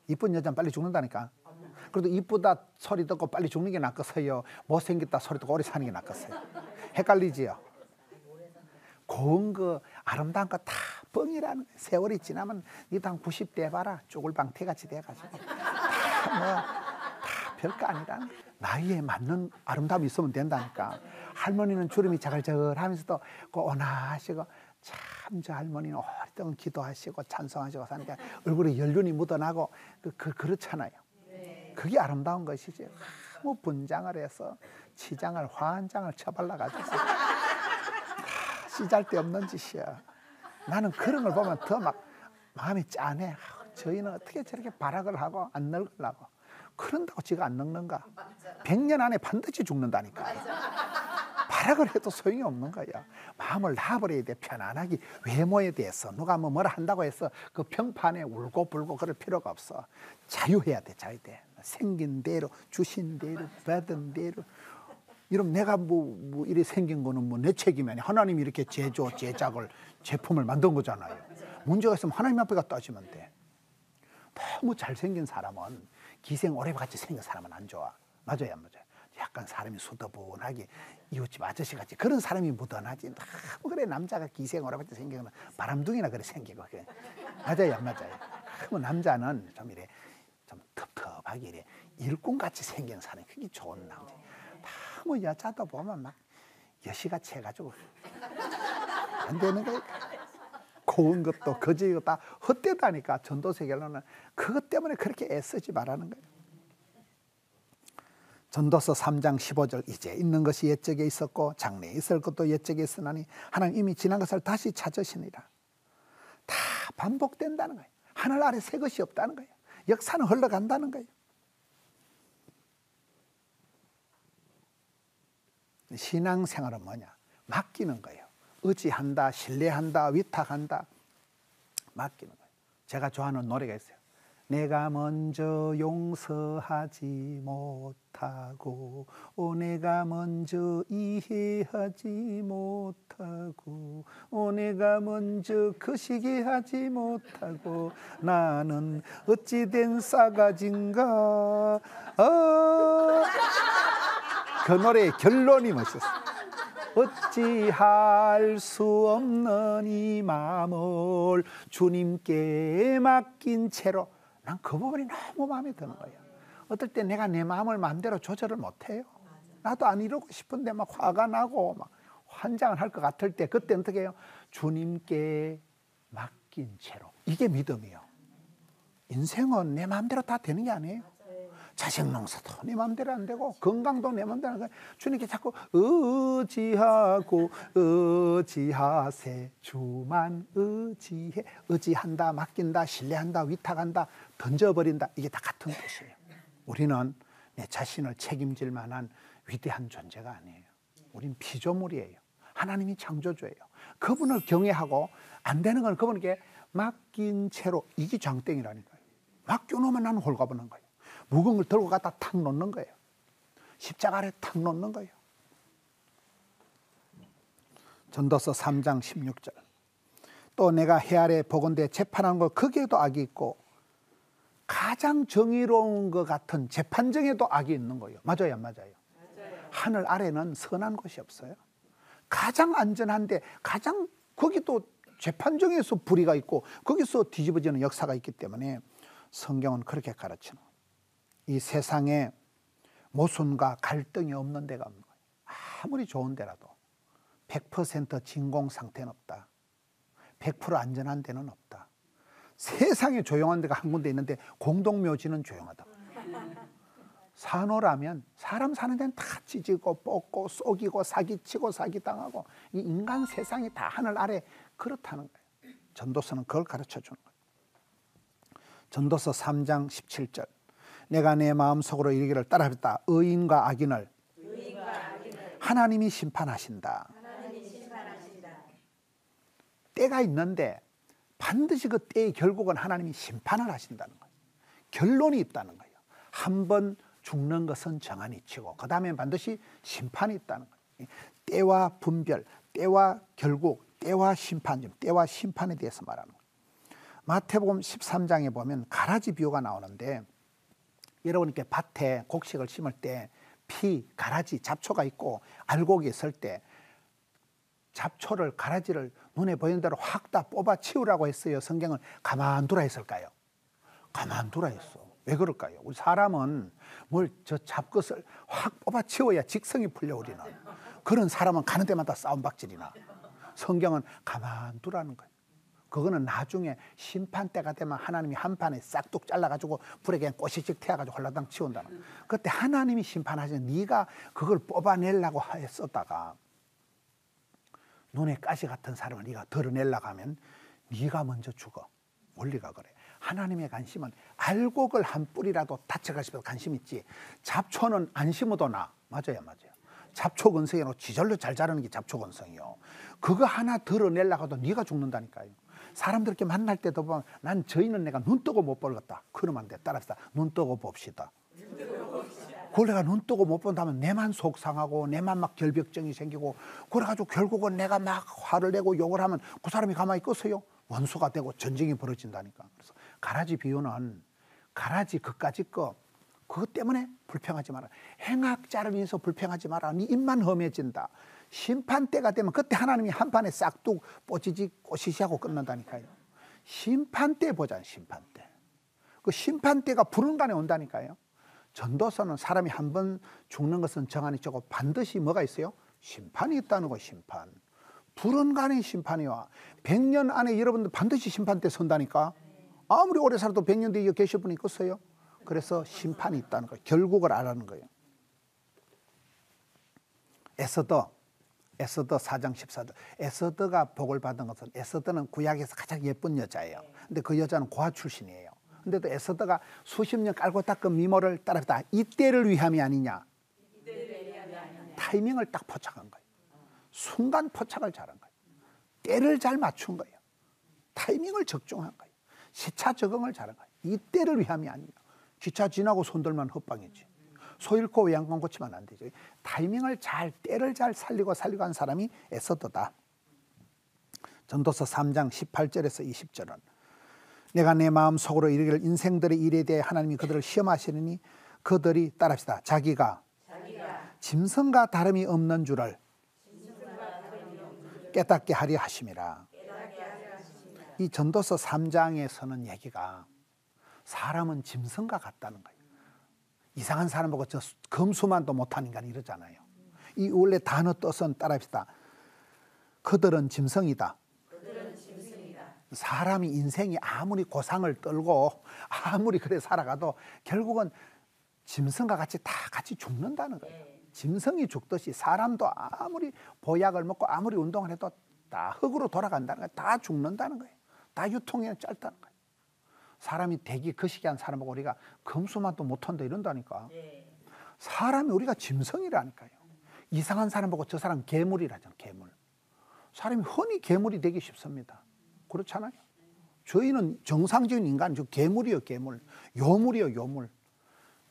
이쁜 여자는 빨리 죽는다니까. 그래도 이쁘다 소리 듣고 빨리 죽는 게 낫겠어요? 못생겼다 소리 듣고 오래 사는 게 낫겠어요? 헷갈리지요? 고운 거 아름다운 거 다 뻥이라는 거예요. 세월이 지나면 니도 한 90대 봐라. 쪼글방태같이 돼가지고 다 별거 아니라는 거예요. 나이에 맞는 아름다움이 있으면 된다니까. 할머니는 주름이 자글자글하면서도 온화하시고 참 저 할머니는 오랫동안 기도하시고 찬송하시고 사니까 얼굴에 연륜이 묻어나고 그렇잖아요. 그게 아름다운 것이지. 뭐 분장을 해서 치장을 화한장을 쳐발라가지고 쓰잘데없는 짓이야. 나는 그런 걸 보면 더 막 마음이 짠해. 저희는 어떻게 저렇게 발악을 하고 안 늙으려고. 그런다고 지가 안 늙는가? 100년 안에 반드시 죽는다니까. 발악을 해도 소용이 없는 거야. 마음을 놔버려야 돼. 편안하게. 외모에 대해서 누가 뭐라 한다고 해서 그 평판에 울고 불고 그럴 필요가 없어. 자유해야 돼. 자유돼. 생긴 대로 주신 대로 받은 대로. 이러면 내가 뭐 이래 생긴 거는 뭐 내 책임이 아니야. 하나님이 이렇게 제작을 제품을 만든 거잖아요. 문제가 있으면 하나님 앞에 갖다 따지면 돼. 너무 잘생긴 사람은 기생 오래같이 생긴 사람은 안 좋아. 맞아요, 안 맞아요? 약간 사람이 수더분하게 이웃집 아저씨같이 그런 사람이 무던하지. 너무 그래 남자가 기생 오래같이 생기면 바람둥이나 그래 생기고. 맞아요, 안 맞아요? 그러면 남자는 좀 이래 좀 텁텁하게 이래 일꾼같이 생긴 사람이 그게 좋은 남자. 뭐 여자도 보면 막 여시같이 해가지고 안 되는 거야. 고운 것도 거짓 것도 다 헛되다니까. 전도서 결론은 그것 때문에 그렇게 애쓰지 말라는 거예요. 전도서 3장 15절 이제 있는 것이 옛적에 있었고 장래에 있을 것도 옛적에 있으나니 하나님 이미 지난 것을 다시 찾으시니라. 다 반복된다는 거예요. 하늘 아래 새 것이 없다는 거예요. 역사는 흘러간다는 거예요. 신앙생활은 뭐냐? 맡기는 거예요. 의지한다, 신뢰한다, 위탁한다. 맡기는 거예요. 제가 좋아하는 노래가 있어요. 내가 먼저 용서하지 못하고 내가 먼저 이해하지 못하고 내가 먼저 거시기 하지 못하고 나는 어찌된 싸가지인가. 그 노래의 결론이 멋있었어요. 어찌할 수 없는 이 마음을 주님께 맡긴 채로. 난 그 부분이 너무 마음에 드는 거예요. 어떨 때 내가 내 마음을 마음대로 조절을 못해요. 나도 안 이러고 싶은데 막 화가 나고 막 환장을 할 것 같을 때 그때 어떻게 해요? 주님께 맡긴 채로. 이게 믿음이에요. 인생은 내 마음대로 다 되는 게 아니에요. 자식 농사도 내 마음대로 안 되고 건강도 내 마음대로 안 되고 주님께 자꾸 의지하고 의지하세 주만 의지해. 의지한다, 맡긴다, 신뢰한다, 위탁한다, 던져버린다. 이게 다 같은 뜻이에요. 우리는 내 자신을 책임질 만한 위대한 존재가 아니에요. 우린 피조물이에요. 하나님이 창조주예요. 그분을 경외하고 안 되는 건 그분에게 맡긴 채로. 이게 장땡이라니까요. 맡겨놓으면 나는 홀가분한 거예요. 무거운 걸 들고 갖다 탁 놓는 거예요. 십자가 아래 탁 놓는 거예요. 전도서 3장 16절 또 내가 해 아래 보건대 재판하는 것 거기에도 악이 있고 가장 정의로운 것 같은 재판정에도 악이 있는 거예요. 맞아요, 안 맞아요? 하늘 아래는 선한 곳이 없어요. 가장 안전한데 가장 거기도 재판정에서 불의가 있고 거기서 뒤집어지는 역사가 있기 때문에 성경은 그렇게 가르치는 거예요. 이 세상에 모순과 갈등이 없는 데가 없는 거예요. 아무리 좋은 데라도 100% 진공 상태는 없다. 100% 안전한 데는 없다. 세상에 조용한 데가 한 군데 있는데 공동묘지는 조용하다. 산호라면 사람 사는 데는 다 찢고 뽑고 속이고 사기치고 사기당하고 이 인간 세상이 다 하늘 아래 그렇다는 거예요. 전도서는 그걸 가르쳐 주는 거예요. 전도서 3장 17절 내가 내 마음속으로 이르기를 따라했다. 의인과 악인을 하나님이 심판하신다. 때가 있는데 반드시 그 때의 결국은 하나님이 심판을 하신다는 거예요. 결론이 있다는 거예요. 한 번 죽는 것은 정한 이치고 그 다음에 반드시 심판이 있다는 거예요. 때와 분별, 때와 결국, 때와 심판, 때와 심판에 대해서 말하는 거예요. 마태복음 13장에 보면 가라지 비유가 나오는데 여러분 이렇게 밭에 곡식을 심을 때 피, 가라지, 잡초가 있고 알곡이 있을 때 잡초를, 가라지를 눈에 보이는 대로 확 다 뽑아 치우라고 했어요. 성경은 가만두라 했을까요? 가만두라 했어. 왜 그럴까요? 우리 사람은 뭘 저 잡것을 확 뽑아 치워야 직성이 풀려 우리는. 그런 사람은 가는 데마다 싸움박질이나. 성경은 가만두라는 거예요. 그거는 나중에 심판 때가 되면 하나님이 한 판에 싹둑 잘라가지고 불에 그냥 꼬시씩 태워가지고 홀라당 치운다는 거예요. 그때 하나님이 심판하시는 네가 그걸 뽑아내려고 했었다가 눈에 가시 같은 사람을 네가 드러내려고 하면 네가 먼저 죽어. 원리가 그래. 하나님의 관심은 알곡을 한 뿌리라도 다쳐갈 싶어서 관심 있지. 잡초는 안 심어도 나. 맞아요, 맞아요. 잡초 건성이로 지절로 잘 자라는 게 잡초 건성이요. 그거 하나 드러내려고 해도 네가 죽는다니까요. 사람들께 만날 때도 보면 난 저희는 내가 눈 뜨고 못 보겠다. 그러면 안 돼. 따라서 눈 뜨고 봅시다. 그걸 내가 눈 뜨고 못 본다면 내만 속상하고 내만 막 결벽증이 생기고 그래가지고 결국은 내가 막 화를 내고 욕을 하면 그 사람이 가만히 있겠어요? 원수가 되고 전쟁이 벌어진다니까. 그래서 가라지 비유는 가라지 그까짓 거 그것 때문에 불평하지 마라. 행악자를 인해서 불평하지 마라. 네 입만 험해진다. 심판 때가 되면 그때 하나님이 한 판에 싹둑 뽀지지 꼬시시하고 끝난다니까요. 심판 때 보자. 심판 때. 그 심판 때가 불운간에 온다니까요. 전도서는 사람이 한 번 죽는 것은 정한이 있고 반드시 뭐가 있어요? 심판이 있다는 거. 심판. 불운간의 심판이 와. 100년 안에 여러분들 반드시 심판 때 선다니까. 아무리 오래 살아도 100년 뒤에 계실 분이 있겠어요? 그래서 심판이 있다는 거예요. 결국을 알아는 거예요. 에스더 4장 14절. 에스더가 복을 받은 것은 에스더는 구약에서 가장 예쁜 여자예요. 근데 그 여자는 고아 출신이에요. 근데도 에스더가 수십 년 깔고 닦은 미모를 따라했다. 이때를 위함이 아니냐. 타이밍을 딱 포착한 거예요. 순간 포착을 잘한 거예요. 때를 잘 맞춘 거예요. 타이밍을 적중한 거예요. 시차 적응을 잘한 거예요. 이때를 위함이 아니냐. 기차 지나고 손들면 헛방이지. 소 잃고 외양간 고치면 안 되죠. 타이밍을 잘, 때를 잘 살리고 한 사람이 에스더다. 전도서 3장 18절에서 20절은 내가 내 마음속으로 이르기를 인생들의 일에 대해 하나님이 그들을 시험하시느니 그들이 따라합시다. 자기가 짐승과 다름이 없는 줄을 깨닫게 하려 하심이라. 이 전도서 3장에서는 얘기가 사람은 짐승과 같다는 거예요. 이상한 사람 보고 저 검수만도 못한 인간 이러잖아요. 이 원래 단어 뜻은 따라합시다. 그들은 짐승이다. 사람이 인생이 아무리 고상을 떨고 아무리 그래 살아가도 결국은 짐승과 같이 다 같이 죽는다는 거예요. 짐승이 죽듯이 사람도 아무리 보약을 먹고 아무리 운동을 해도 다 흙으로 돌아간다는 거예요. 다 죽는다는 거예요. 다 유통이 짧다는 거예요. 사람이 대기 거시기한 사람 보고 우리가 검수만도 못한다 이런다니까. 사람이 우리가 짐승이라니까요. 이상한 사람 보고 저 사람 괴물이라잖아요. 괴물. 사람이 흔히 괴물이 되기 쉽습니다. 그렇잖아요. 저희는 정상적인 인간, 저 괴물이요, 괴물. 요물이요, 요물.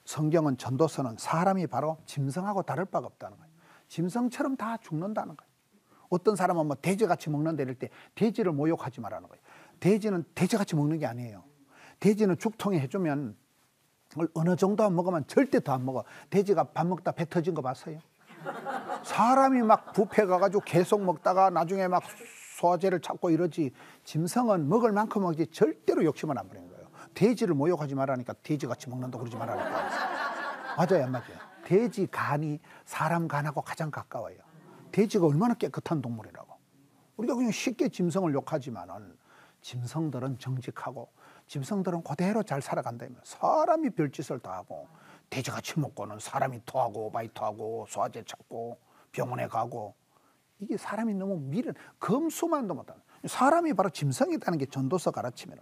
성경은 전도서는 사람이 바로 짐승하고 다를 바가 없다는 거예요. 짐승처럼 다 죽는다는 거예요. 어떤 사람은 뭐 돼지같이 먹는다 이럴 때 돼지를 모욕하지 말라는 거예요. 돼지는 돼지같이 먹는 게 아니에요. 돼지는 죽통에 해주면 어느 정도 안 먹으면 절대 더 안 먹어. 돼지가 밥 먹다 배 터진 거 봤어요? 사람이 막 뷔페 가가지고 계속 먹다가 나중에 막 소화제를 찾고 이러지. 짐승은 먹을 만큼 먹지 절대로 욕심은 안 부리는 거예요. 돼지를 모욕하지 말라니까 돼지같이 먹는다 그러지 말라니까. 맞아요, 안 맞아요? 돼지 간이 사람 간하고 가장 가까워요. 돼지가 얼마나 깨끗한 동물이라고. 우리가 그냥 쉽게 짐승을 욕하지만은 짐승들은 정직하고 짐승들은 그대로 잘 살아간다면 사람이 별짓을 다 하고 돼지같이 먹고는 사람이 토하고 바이토하고 소화제 찾고 병원에 가고 이게 사람이 너무 미련 검수만도 못하는 사람이 바로 짐승이라는 게 전도서 가르치면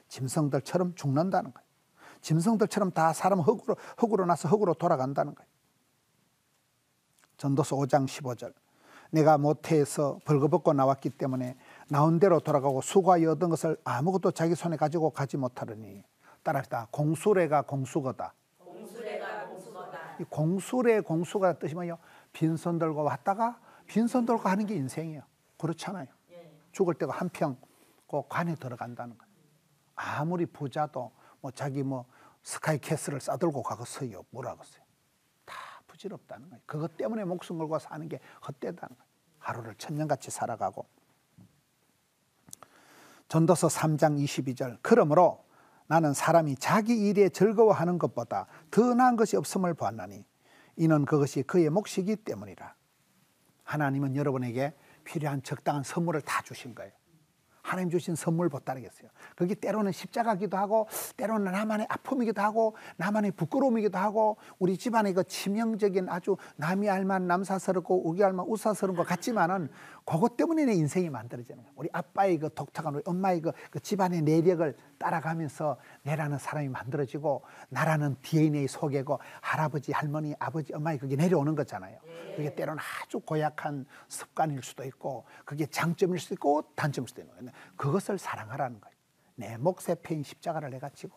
짐승들처럼 죽는다는 거예요. 짐승들처럼 다 사람 흙으로 나서 흙으로 돌아간다는 거예요. 전도서 5장 15절 내가 모태에서 벌거벗고 나왔기 때문에 나온 대로 돌아가고 수고하여 얻은 것을 아무것도 자기 손에 가지고 가지 못하려니 따라합시다. 공수래가 공수거다. 공수래가 공수거다. 이 공수래 공수가 뜻이 뭐예요? 빈손 들고 왔다가 빈손 들고 하는 게 인생이에요. 그렇잖아요. 죽을 때가 한평 그 관에 들어간다는 거예요. 아무리 부자도 뭐 자기 뭐 스카이캐슬을 싸들고 가겠어요. 뭐라겠어요. 다 부질없다는 거예요. 그것 때문에 목숨 걸고 사는 게 헛되다는 거예요. 하루를 천년같이 살아가고. 전도서 3장 22절 그러므로 나는 사람이 자기 일에 즐거워하는 것보다 더 나은 것이 없음을 보았나니 이는 그것이 그의 몫이기 때문이라. 하나님은 여러분에게 필요한 적당한 선물을 다 주신 거예요. 하나님 주신 선물 보따리겠어요. 그게 때로는 십자가기도 하고 때로는 나만의 아픔이기도 하고 나만의 부끄러움이기도 하고 우리 집안의 그 치명적인 아주 남이 알만 남사스럽고 우기 알만 우사스러운 것 같지만은 그것 때문에 내 인생이 만들어지는 거예요. 우리 아빠의 그 독특한 우리 엄마의 그 집안의 내력을 따라가면서 내라는 사람이 만들어지고 나라는 DNA 속에고 할아버지 할머니 아버지 엄마의 그게 내려오는 거잖아요. 그게 때로는 아주 고약한 습관일 수도 있고 그게 장점일 수도 있고 단점일 수도 있는 거예요. 그것을 사랑하라는 거예요. 내 몫에 패인 십자가를 내가 지고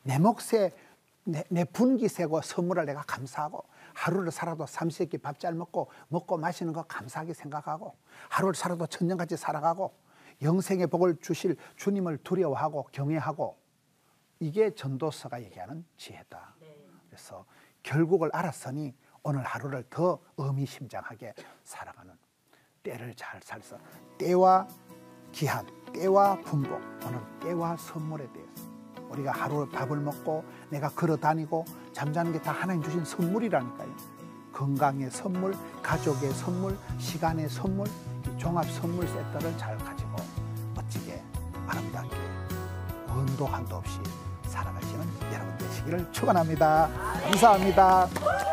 내 몫에 내 분기 세고 선물을 내가 감사하고 하루를 살아도 삼시세끼 밥 잘 먹고 마시는 거 감사하게 생각하고 하루를 살아도 천년같이 살아가고 영생의 복을 주실 주님을 두려워하고 경외하고 이게 전도서가 얘기하는 지혜다. 그래서 결국을 알았으니 오늘 하루를 더 의미심장하게 살아가는 때를 잘 살서 때와 기한, 때와 분복, 오늘 때와 선물에 대해서 우리가 하루 밥을 먹고 내가 걸어 다니고 잠자는 게 다 하나님 주신 선물이라니까요. 건강의 선물, 가족의 선물, 시간의 선물, 이 종합 선물 세트를 잘 가지고 멋지게 아름답게 원도 한도 없이 살아가시는 여러분 되시기를 축원합니다. 감사합니다.